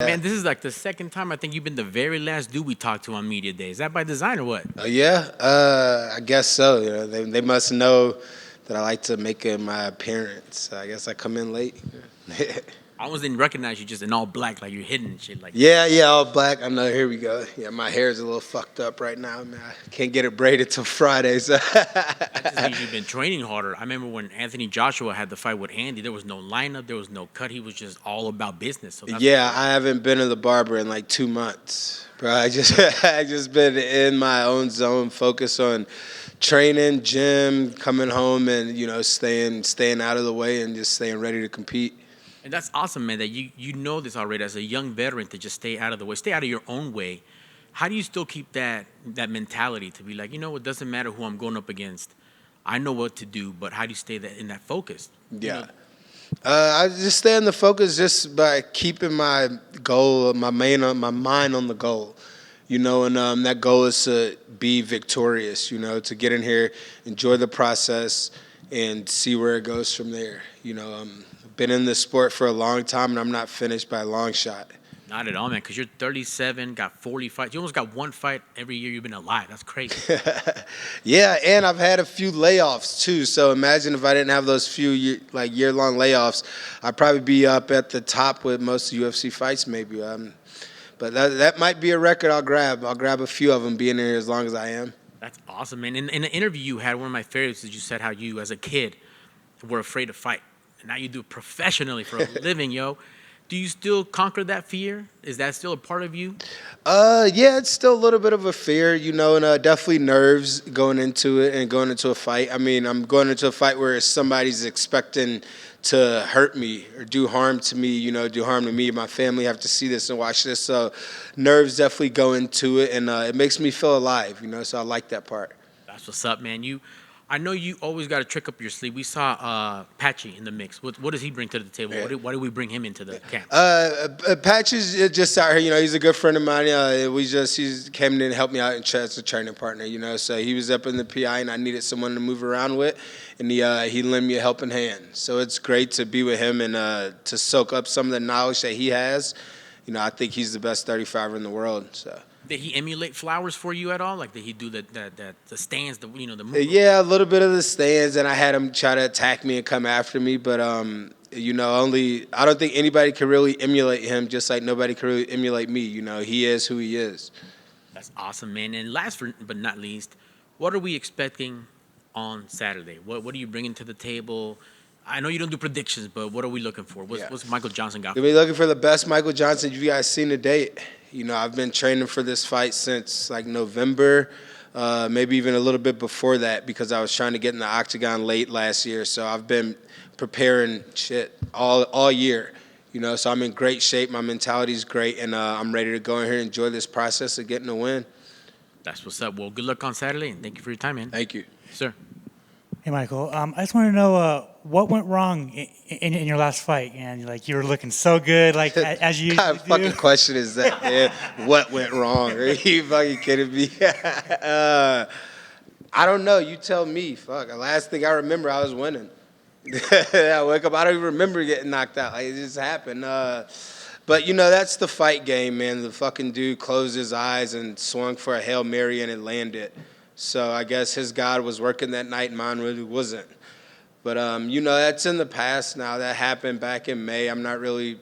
Man, this is like the second time I think you've been the very last dude we talked to on media day. Is that by design or what? Yeah, I guess so. They must know that I like to make my appearance. I guess I come in late. I almost didn't recognize you just in all black, like you're hidden and shit. Like Yeah, all black. I know. Here we go. Yeah, my hair's a little fucked up right now, man. I can't get it braided till Friday. So. that just means you've been training harder. I remember when Anthony Joshua had the fight with Andy, there was no lineup, there was no cut. He was just all about business. So Yeah, I haven't been to the barber in like 2 months, bro. I just been in my own zone, focused on training, gym, coming home, and staying out of the way and just staying ready to compete. And that's awesome, man, that you know this already as a young veteran to just stay out of the way, stay out of your own way. How do you still keep that mentality to be like, it doesn't matter who I'm going up against. I know what to do, but how do you stay in that focus? Yeah. I just stay in the focus just by keeping my goal, my mind on the goal, and that goal is to be victorious, to get in here, enjoy the process, and see where it goes from there. Been in this sport for a long time, and I'm not finished by a long shot. Not at all, man, because you're 37, got 40 fights. You almost got one fight every year you've been alive. That's crazy. Yeah, and I've had a few layoffs, too. So imagine if I didn't have those few year-long layoffs, I'd probably be up at the top with most UFC fights maybe. But that might be a record I'll grab. I'll grab a few of them being here as long as I am. That's awesome, man. In an interview you had, one of my favorites is you said how you, as a kid, were afraid to fight. And now you do it professionally for a living, yo. Do you still conquer that fear? Is that still a part of you? Yeah, it's still a little bit of a fear, and definitely nerves going into it and going into a fight. I mean, I'm going into a fight where somebody's expecting to hurt me or do harm to me, do harm to me. My family have to see this and watch this. So nerves definitely go into it, and it makes me feel alive, so I like that part. That's what's up, man. I know you always got a trick up your sleeve. We saw Patchy in the mix. What does he bring to the table? Yeah. Why did we bring him into the camp? Patchy's just out here. He's a good friend of mine. He came in and helped me out as a training partner. So he was up in the PI, and I needed someone to move around with, and he lent me a helping hand. So it's great to be with him and to soak up some of the knowledge that he has. I think he's the best 35er in the world. So. Did he emulate Flowers for you at all? Like, did he do the stands, the move? Yeah, a little bit of the stands, and I had him try to attack me and come after me. But I don't think anybody can really emulate him, just like nobody can really emulate me. He is who he is. That's awesome, man. And last but not least, what are we expecting on Saturday? What are you bringing to the table? I know you don't do predictions, but what are we looking for? What's Michael Johnson got? We'll be looking for the best Michael Johnson you guys seen to date. I've been training for this fight since like November, maybe even a little bit before that, because I was trying to get in the octagon late last year. So I've been preparing all year. So I'm in great shape. My mentality's great, and I'm ready to go in here and enjoy this process of getting a win. That's what's up. Well, good luck on Saturday, and thank you for your time, man. Thank you. Sir. Hey, Michael. I just want to know what went wrong in your last fight, and you were looking so good, as you. What kind of fucking question is that, man? What went wrong? Are you fucking kidding me? I don't know. You tell me. Fuck. The last thing I remember, I was winning. I wake up. I don't even remember getting knocked out. It just happened. But that's the fight game, man. The fucking dude closed his eyes and swung for a Hail Mary and it landed. So I guess his God was working that night, and mine really wasn't. But, that's in the past now. That happened back in May. I'm not really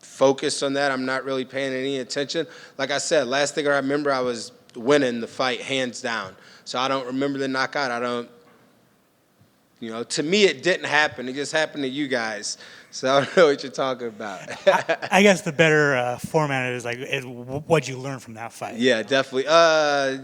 focused on that. I'm not really paying any attention. Like I said, last thing I remember, I was winning the fight hands down. So I don't remember the knockout. To me, it didn't happen. It just happened to you guys. So I don't know what you're talking about. I guess the better format is what'd you learn from that fight? Yeah, definitely.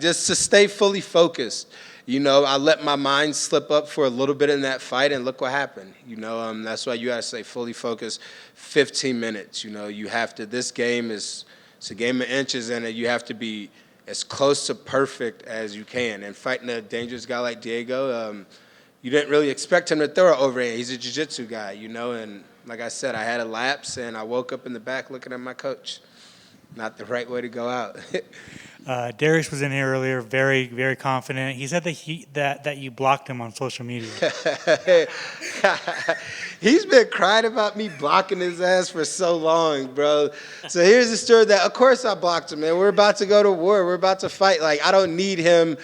Just to stay fully focused. I let my mind slip up for a little bit in that fight, and look what happened. That's why you got to stay fully focused. 15 minutes. You have to. This game it's a game of inches, and you have to be as close to perfect as you can. And fighting a dangerous guy like Diego, you didn't really expect him to throw it overhand. He's a jiu-jitsu guy, and like I said, I had a lapse, and I woke up in the back looking at my coach. not the right way to go out. Darrius was in here earlier, very, very confident. He said that you blocked him on social media. He's been crying about me blocking his ass for so long, bro. So here's the story that, of course, I blocked him, man. We're about to go to war. We're about to fight. Like, I don't need him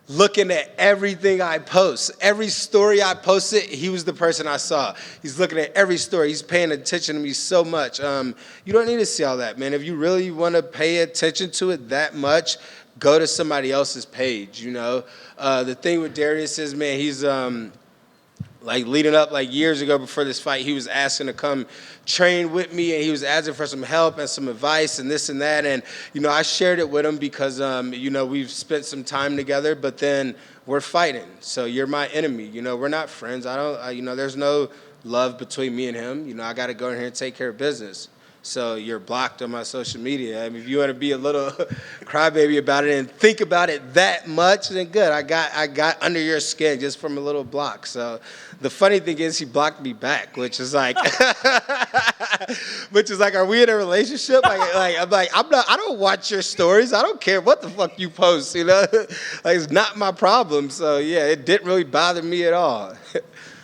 looking at everything I post. Every story I posted, he was the person I saw. He's looking at every story. He's paying attention to me so much. You don't need to see all that, man. If you really want to pay attention to it that much, go to somebody else's page, you know. The thing with Darrius is, man, he's like leading up, like years ago before this fight, he was asking to come train with me, and he was asking for some help and some advice and this and that. And, you know, I shared it with him because, you know, we've spent some time together, but then we're fighting. So you're my enemy. You know, we're not friends. You know, there's no love between me and him. You know, I got to go in here and take care of business. So you're blocked on my social media. I mean, if you want to be a little crybaby about it and think about it that much, then good. I got under your skin just from a little block. So the funny thing is, he blocked me back, which is like, are we in a relationship? I don't watch your stories. I don't care what the fuck you post. You know, like, it's not my problem. So yeah, it didn't really bother me at all.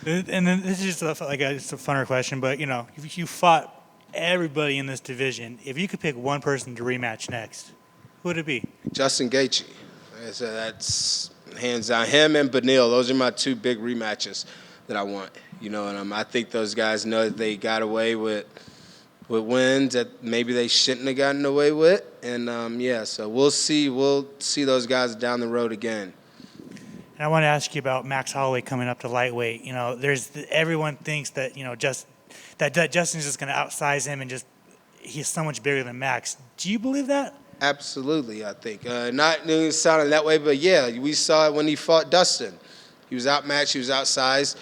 And then this is just it's a funner question, but you know, if you fought everybody in this division, if you could pick one person to rematch next, who would it be? Justin Gaethje. Like I said, that's hands down. Him and Benil, those are my two big rematches that I want. You know, and I think those guys know that they got away with wins that maybe they shouldn't have gotten away with. And yeah, so we'll see. We'll see those guys down the road again. And I want to ask you about Max Holloway coming up to lightweight. You know, everyone thinks that, you know, that Justin's just going to outsize him and he's so much bigger than Max. Do you believe that? Absolutely, I think. Not sounding that way, but yeah, we saw it when he fought Dustin. He was outmatched, he was outsized.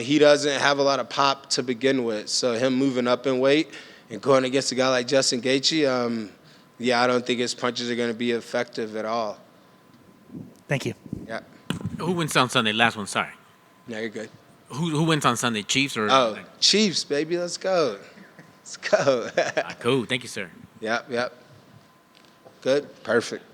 He doesn't have a lot of pop to begin with, so him moving up in weight and going against a guy like Justin Gaethje, yeah, I don't think his punches are going to be effective at all. Thank you. Yeah. Who wins on Sunday? Last one, sorry. No, you're good. Who wins on Sunday, Chiefs or? Oh, Chiefs, baby, let's go. Let's go. Cool, thank you, sir. Yep. Good, perfect.